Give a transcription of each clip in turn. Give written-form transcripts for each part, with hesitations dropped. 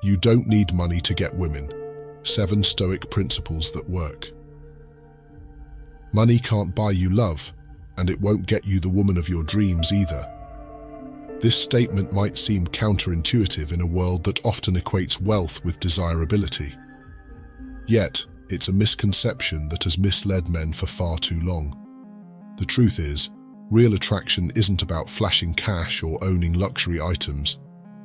You don't need money to get women. 7 Stoic principles that work. Money can't buy you love, and it won't get you the woman of your dreams either. This statement might seem counterintuitive in a world that often equates wealth with desirability. Yet, it's a misconception that has misled men for far too long. The truth is, real attraction isn't about flashing cash or owning luxury items.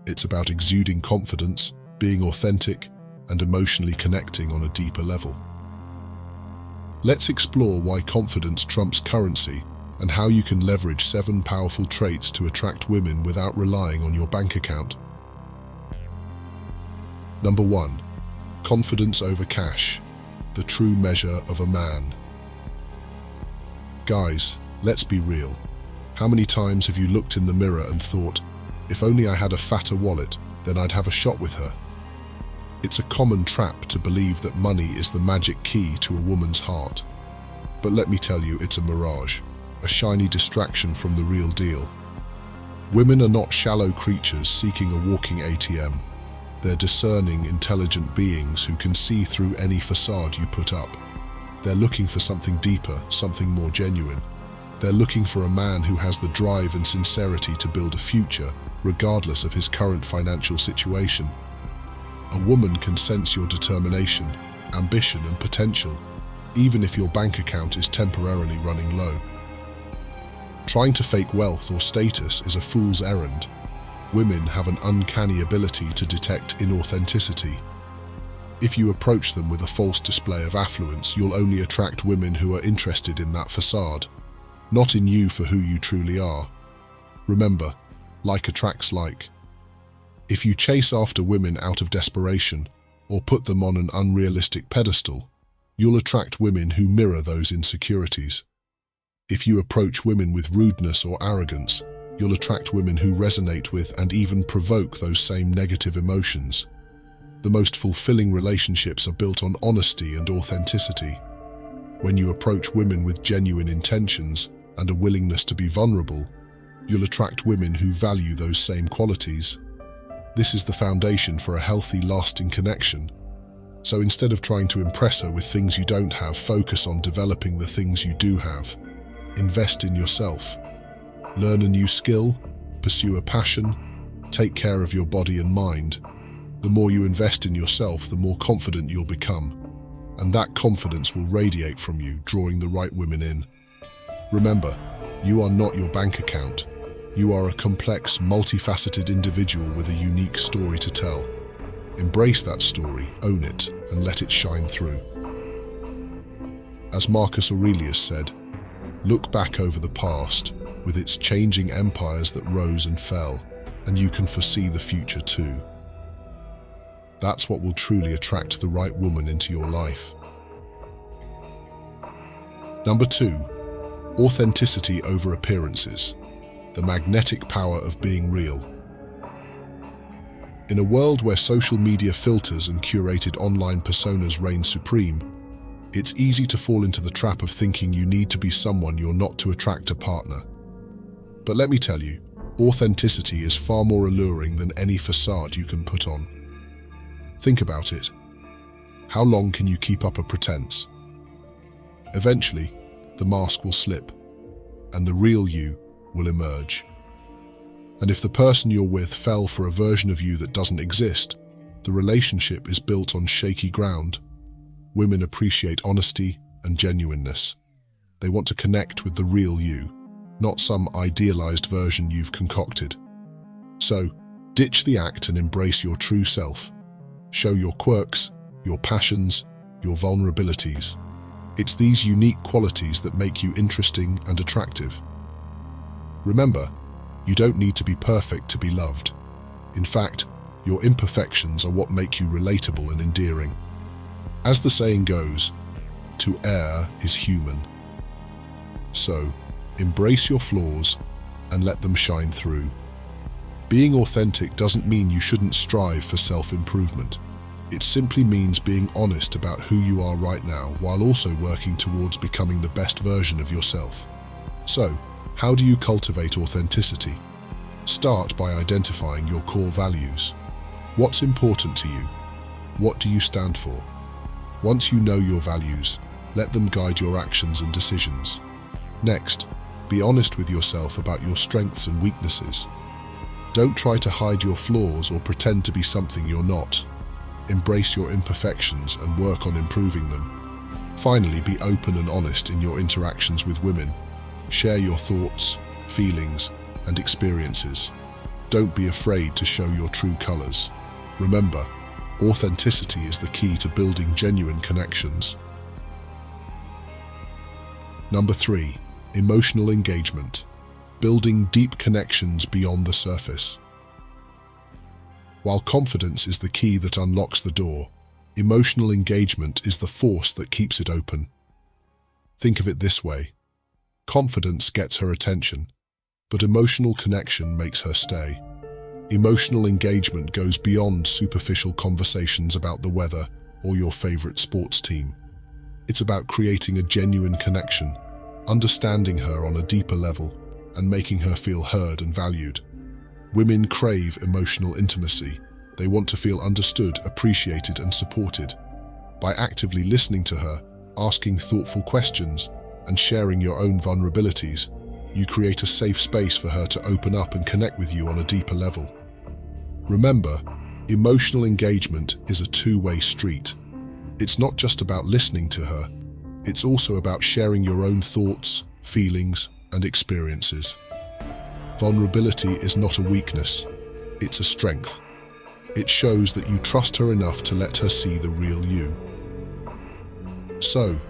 It's about exuding confidence, being authentic, and emotionally connecting on a deeper level. Let's explore why confidence trumps currency and how you can leverage 7 powerful traits to attract women without relying on your bank account. Number 1. Confidence over cash, the true measure of a man. Guys, let's be real. How many times have you looked in the mirror and thought, if only I had a fatter wallet, then I'd have a shot with her? It's a common trap to believe that money is the magic key to a woman's heart. But let me tell you, it's a mirage, a shiny distraction from the real deal. Women are not shallow creatures seeking a walking ATM. They're discerning, intelligent beings who can see through any facade you put up. They're looking for something deeper, something more genuine. They're looking for a man who has the drive and sincerity to build a future, regardless of his current financial situation. A woman can sense your determination, ambition, and potential, even if your bank account is temporarily running low. Trying to fake wealth or status is a fool's errand. Women have an uncanny ability to detect inauthenticity. If you approach them with a false display of affluence, you'll only attract women who are interested in that facade, not in you for who you truly are. Remember, like attracts like. If you chase after women out of desperation or put them on an unrealistic pedestal, you'll attract women who mirror those insecurities. If you approach women with rudeness or arrogance, you'll attract women who resonate with and even provoke those same negative emotions. The most fulfilling relationships are built on honesty and authenticity. When you approach women with genuine intentions and a willingness to be vulnerable, you'll attract women who value those same qualities. This is the foundation for a healthy, lasting connection. So instead of trying to impress her with things you don't have, focus on developing the things you do have. Invest in yourself. Learn a new skill, pursue a passion, take care of your body and mind. The more you invest in yourself, the more confident you'll become. And that confidence will radiate from you, drawing the right women in. Remember, you are not your bank account. You are a complex, multifaceted individual with a unique story to tell. Embrace that story, own it, and let it shine through. As Marcus Aurelius said, look back over the past, with its changing empires that rose and fell, and you can foresee the future too. That's what will truly attract the right woman into your life. Number 2, authenticity over appearances. The magnetic power of being real. In a world where social media filters and curated online personas reign supreme, it's easy to fall into the trap of thinking you need to be someone you're not to attract a partner. But let me tell you, authenticity is far more alluring than any facade you can put on. Think about it. How long can you keep up a pretense? Eventually, the mask will slip, and the real you will emerge. And if the person you're with fell for a version of you that doesn't exist, the relationship is built on shaky ground. Women appreciate honesty and genuineness. They want to connect with the real you, not some idealized version you've concocted. So, ditch the act and embrace your true self. Show your quirks, your passions, your vulnerabilities. It's these unique qualities that make you interesting and attractive. Remember, you don't need to be perfect to be loved. In fact, your imperfections are what make you relatable and endearing. As the saying goes, to err is human. So, embrace your flaws and let them shine through. Being authentic doesn't mean you shouldn't strive for self-improvement. It simply means being honest about who you are right now while also working towards becoming the best version of yourself. So, how do you cultivate authenticity? Start by identifying your core values. What's important to you? What do you stand for? Once you know your values, let them guide your actions and decisions. Next, be honest with yourself about your strengths and weaknesses. Don't try to hide your flaws or pretend to be something you're not. Embrace your imperfections and work on improving them. Finally, be open and honest in your interactions with women. Share your thoughts, feelings, and experiences. Don't be afraid to show your true colors. Remember, authenticity is the key to building genuine connections. Number 3, emotional engagement. Building deep connections beyond the surface. While confidence is the key that unlocks the door, emotional engagement is the force that keeps it open. Think of it this way. Confidence gets her attention, but emotional connection makes her stay. Emotional engagement goes beyond superficial conversations about the weather or your favorite sports team. It's about creating a genuine connection, understanding her on a deeper level, and making her feel heard and valued. Women crave emotional intimacy. They want to feel understood, appreciated, and supported. By actively listening to her, asking thoughtful questions, and sharing your own vulnerabilities, you create a safe space for her to open up and connect with you on a deeper level. Remember, emotional engagement is a two-way street. It's not just about listening to her, it's also about sharing your own thoughts, feelings, and experiences. Vulnerability is not a weakness, it's a strength. It shows that you trust her enough to let her see the real you. So,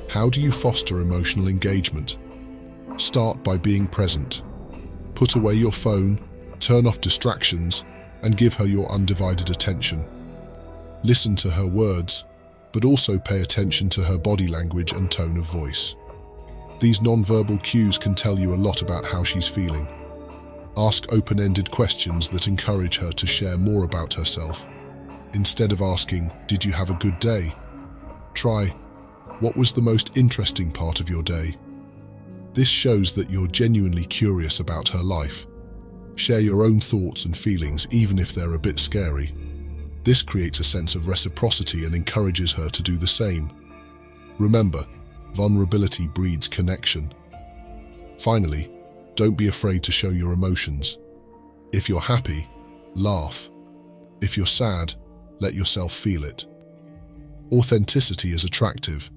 how do you foster emotional engagement? Start by being present. Put away your phone, turn off distractions, and give her your undivided attention. Listen to her words, but also pay attention to her body language and tone of voice. These non-verbal cues can tell you a lot about how she's feeling. Ask open-ended questions that encourage her to share more about herself. Instead of asking, "Did you have a good day?" Try, "What was the most interesting part of your day?" This shows that you're genuinely curious about her life. Share your own thoughts and feelings, even if they're a bit scary. This creates a sense of reciprocity and encourages her to do the same. Remember, vulnerability breeds connection. Finally, don't be afraid to show your emotions. If you're happy, laugh. If you're sad, let yourself feel it. Authenticity is attractive.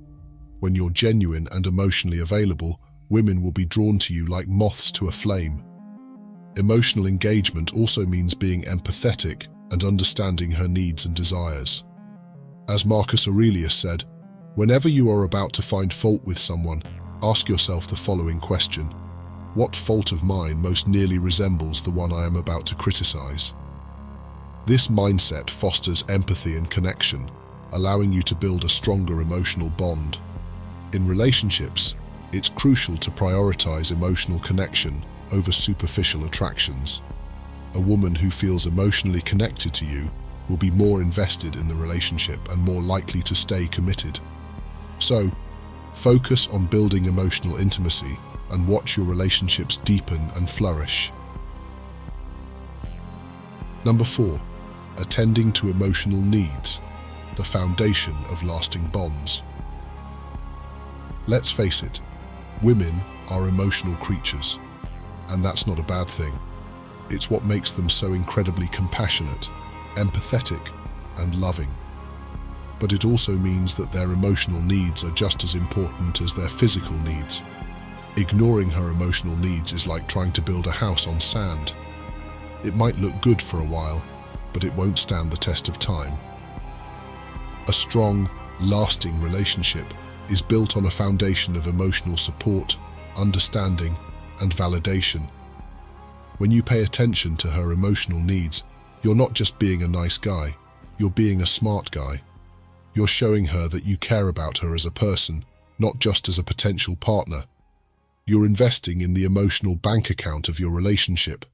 When you're genuine and emotionally available, women will be drawn to you like moths to a flame. Emotional engagement also means being empathetic and understanding her needs and desires. As Marcus Aurelius said, whenever you are about to find fault with someone, ask yourself the following question: what fault of mine most nearly resembles the one I am about to criticize? This mindset fosters empathy and connection, allowing you to build a stronger emotional bond. In relationships, it's crucial to prioritize emotional connection over superficial attractions. A woman who feels emotionally connected to you will be more invested in the relationship and more likely to stay committed. So, focus on building emotional intimacy and watch your relationships deepen and flourish. Number 4, attending to emotional needs, the foundation of lasting bonds. Let's face it, women are emotional creatures, and that's not a bad thing. It's what makes them so incredibly compassionate, empathetic, and loving. But it also means that their emotional needs are just as important as their physical needs. Ignoring her emotional needs is like trying to build a house on sand. It might look good for a while, but it won't stand the test of time. A strong, lasting relationship is built on a foundation of emotional support, understanding, and validation. When you pay attention to her emotional needs, you're not just being a nice guy, you're being a smart guy. You're showing her that you care about her as a person, not just as a potential partner. You're investing in the emotional bank account of your relationship,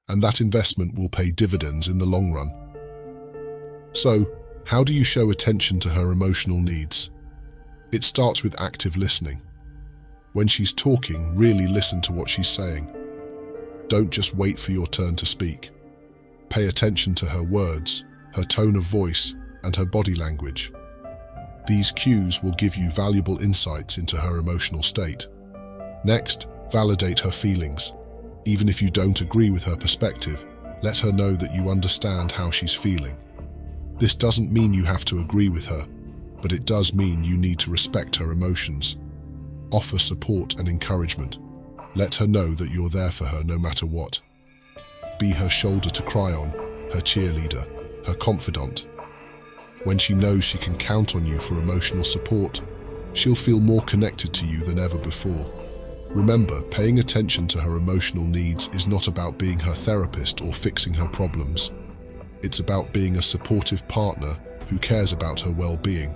and that investment will pay dividends in the long run. So, how do you show attention to her emotional needs? It starts with active listening. When she's talking, really listen to what she's saying. Don't just wait for your turn to speak. Pay attention to her words, her tone of voice, and her body language. These cues will give you valuable insights into her emotional state. Next, validate her feelings. Even if you don't agree with her perspective, let her know that you understand how she's feeling. This doesn't mean you have to agree with her, but it does mean you need to respect her emotions. Offer support and encouragement. Let her know that you're there for her no matter what. Be her shoulder to cry on, her cheerleader, her confidant. When she knows she can count on you for emotional support, she'll feel more connected to you than ever before. Remember, paying attention to her emotional needs is not about being her therapist or fixing her problems. It's about being a supportive partner who cares about her well-being.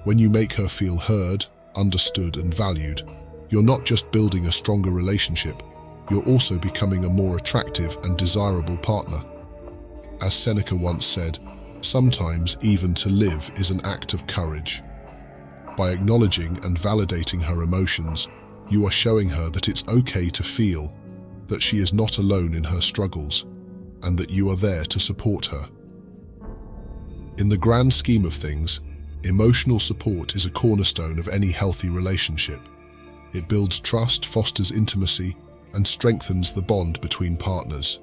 When you make her feel heard, understood, and valued, you're not just building a stronger relationship, you're also becoming a more attractive and desirable partner. As Seneca once said, sometimes even to live is an act of courage. By acknowledging and validating her emotions, you are showing her that it's okay to feel, that she is not alone in her struggles, and that you are there to support her. In the grand scheme of things, emotional support is a cornerstone of any healthy relationship. It builds trust, fosters intimacy, and strengthens the bond between partners.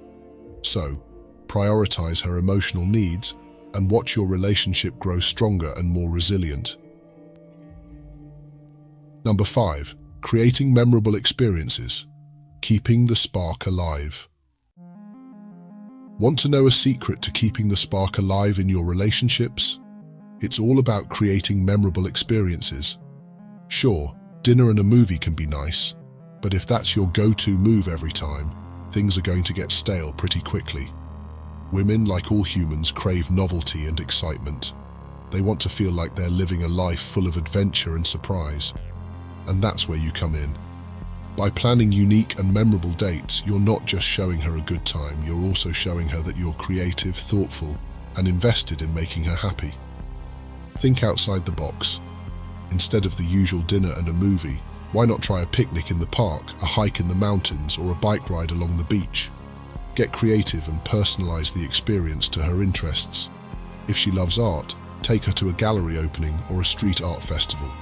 So, prioritize her emotional needs and watch your relationship grow stronger and more resilient. Number 5. Creating memorable experiences. Keeping the spark alive. Want to know a secret to keeping the spark alive in your relationships? It's all about creating memorable experiences. Sure, dinner and a movie can be nice, but if that's your go-to move every time, things are going to get stale pretty quickly. Women, like all humans, crave novelty and excitement. They want to feel like they're living a life full of adventure and surprise. And that's where you come in. By planning unique and memorable dates, you're not just showing her a good time, you're also showing her that you're creative, thoughtful, and invested in making her happy. Think outside the box. Instead of the usual dinner and a movie, why not try a picnic in the park, a hike in the mountains, or a bike ride along the beach? Get creative and personalize the experience to her interests. If she loves art, take her to a gallery opening or a street art festival.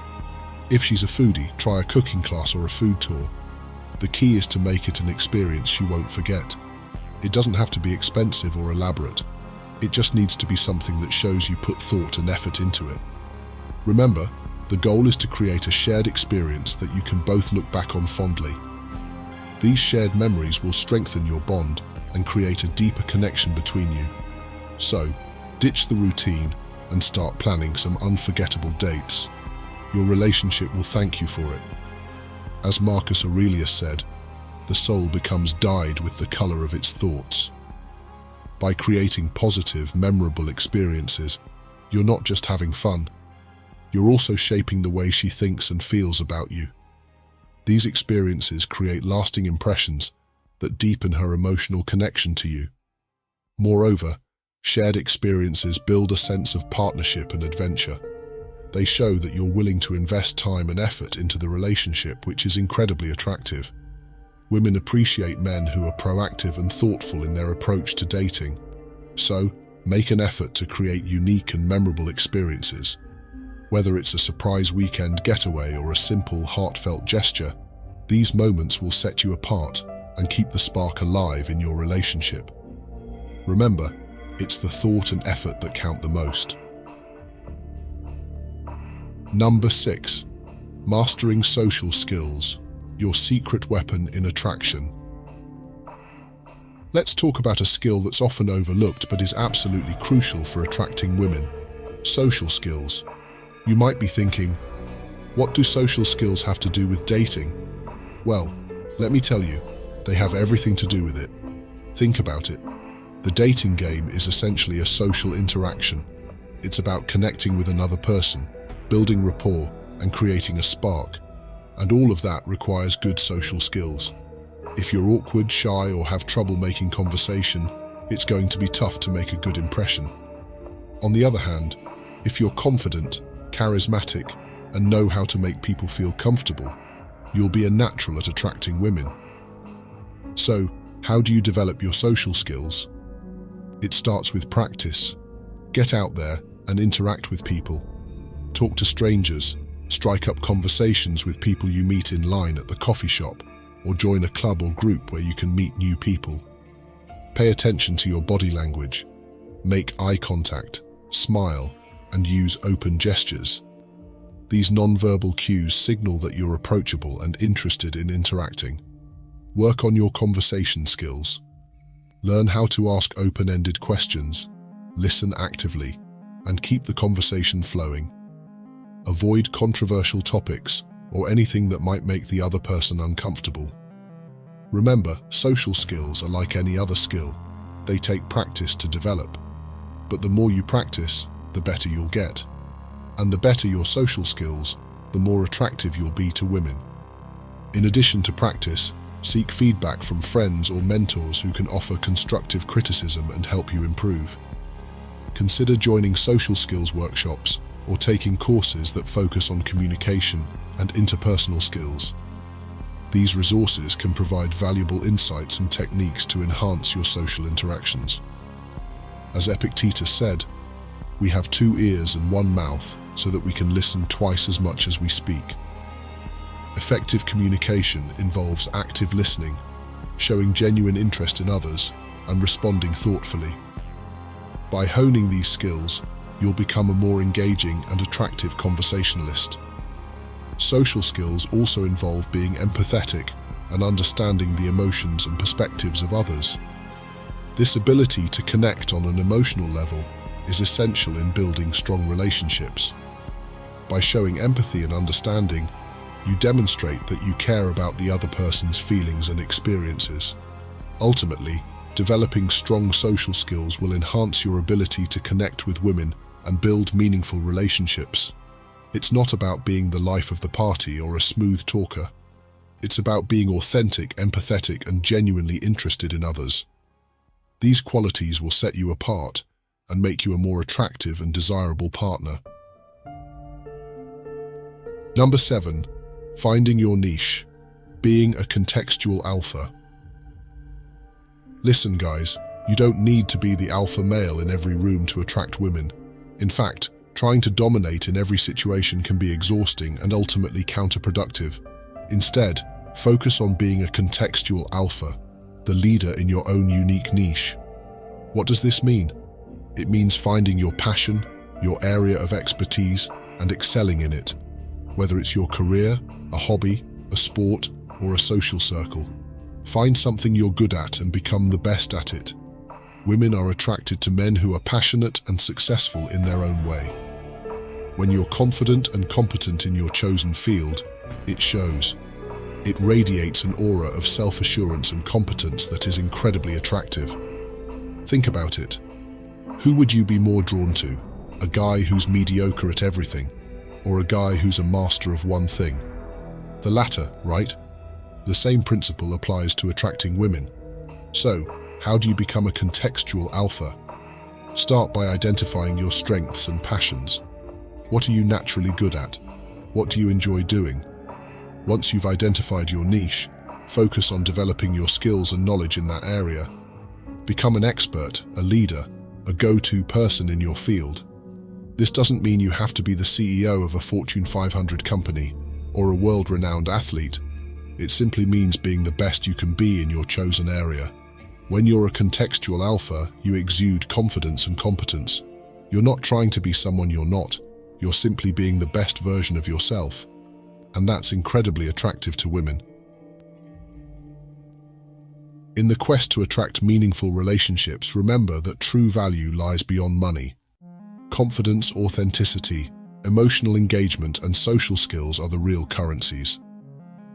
If she's a foodie, try a cooking class or a food tour. The key is to make it an experience she won't forget. It doesn't have to be expensive or elaborate. It just needs to be something that shows you put thought and effort into it. Remember, the goal is to create a shared experience that you can both look back on fondly. These shared memories will strengthen your bond and create a deeper connection between you. So, ditch the routine and start planning some unforgettable dates. Your relationship will thank you for it. As Marcus Aurelius said, the soul becomes dyed with the color of its thoughts. By creating positive, memorable experiences, you're not just having fun, you're also shaping the way she thinks and feels about you. These experiences create lasting impressions that deepen her emotional connection to you. Moreover, shared experiences build a sense of partnership and adventure. They show that you're willing to invest time and effort into the relationship, which is incredibly attractive. Women appreciate men who are proactive and thoughtful in their approach to dating. So, make an effort to create unique and memorable experiences. Whether it's a surprise weekend getaway or a simple, heartfelt gesture, these moments will set you apart and keep the spark alive in your relationship. Remember, it's the thought and effort that count the most. Number 6. Mastering social skills, your secret weapon in attraction. Let's talk about a skill that's often overlooked but is absolutely crucial for attracting women: social skills. You might be thinking, what do social skills have to do with dating? Well, let me tell you, they have everything to do with it. Think about it. The dating game is essentially a social interaction. It's about connecting with another person, building rapport, and creating a spark. And all of that requires good social skills. If you're awkward, shy, or have trouble making conversation, it's going to be tough to make a good impression. On the other hand, if you're confident, charismatic, and know how to make people feel comfortable, you'll be a natural at attracting women. So, how do you develop your social skills? It starts with practice. Get out there and interact with people. Talk to strangers, strike up conversations with people you meet in line at the coffee shop, or join a club or group where you can meet new people. Pay attention to your body language. Make eye contact, smile, and use open gestures. These non-verbal cues signal that you're approachable and interested in interacting. Work on your conversation skills. Learn how to ask open-ended questions, listen actively, and keep the conversation flowing. Avoid controversial topics or anything that might make the other person uncomfortable. Remember, social skills are like any other skill. They take practice to develop. But the more you practice, the better you'll get. And the better your social skills, the more attractive you'll be to women. In addition to practice, seek feedback from friends or mentors who can offer constructive criticism and help you improve. Consider joining social skills workshops or taking courses that focus on communication and interpersonal skills. These resources can provide valuable insights and techniques to enhance your social interactions. As Epictetus said, "We have 2 ears and 1 mouth so that we can listen twice as much as we speak." Effective communication involves active listening, showing genuine interest in others, and responding thoughtfully. By honing these skills, you'll become a more engaging and attractive conversationalist. Social skills also involve being empathetic and understanding the emotions and perspectives of others. This ability to connect on an emotional level is essential in building strong relationships. By showing empathy and understanding, you demonstrate that you care about the other person's feelings and experiences. Ultimately, developing strong social skills will enhance your ability to connect with women and build meaningful relationships. It's not about being the life of the party or a smooth talker. It's about being authentic, empathetic, and genuinely interested in others. These qualities will set you apart and make you a more attractive and desirable partner. Number 7. Finding your niche. Being a contextual alpha. Listen, guys, you don't need to be the alpha male in every room to attract women. In fact, trying to dominate in every situation can be exhausting and ultimately counterproductive. Instead, focus on being a contextual alpha, the leader in your own unique niche. What does this mean? It means finding your passion, your area of expertise, and excelling in it. Whether it's your career, a hobby, a sport, or a social circle, find something you're good at and become the best at it. Women are attracted to men who are passionate and successful in their own way. When you're confident and competent in your chosen field, it shows. It radiates an aura of self-assurance and competence that is incredibly attractive. Think about it. Who would you be more drawn to? A guy who's mediocre at everything, or a guy who's a master of one thing? The latter, right? The same principle applies to attracting women. So, how do you become a contextual alpha? Start by identifying your strengths and passions. What are you naturally good at? What do you enjoy doing? Once you've identified your niche, focus on developing your skills and knowledge in that area. Become an expert, a leader, a go-to person in your field. This doesn't mean you have to be the CEO of a Fortune 500 company or a world-renowned athlete. It simply means being the best you can be in your chosen area. When you're a contextual alpha, you exude confidence and competence. You're not trying to be someone you're not. You're simply being the best version of yourself. And that's incredibly attractive to women. In the quest to attract meaningful relationships, remember that true value lies beyond money. Confidence, authenticity, emotional engagement, and social skills are the real currencies.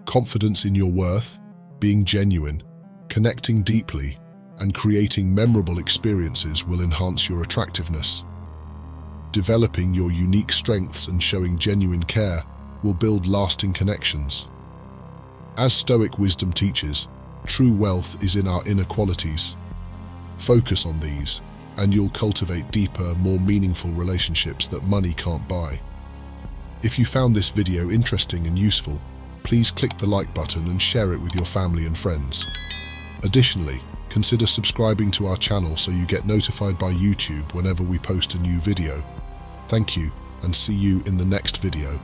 Confidence in your worth, being genuine, connecting deeply, and creating memorable experiences will enhance your attractiveness. Developing your unique strengths and showing genuine care will build lasting connections. As Stoic wisdom teaches, true wealth is in our inner qualities. Focus on these, and you'll cultivate deeper, more meaningful relationships that money can't buy. If you found this video interesting and useful, please click the like button and share it with your family and friends. Additionally, consider subscribing to our channel so you get notified by YouTube whenever we post a new video. Thank you, and see you in the next video.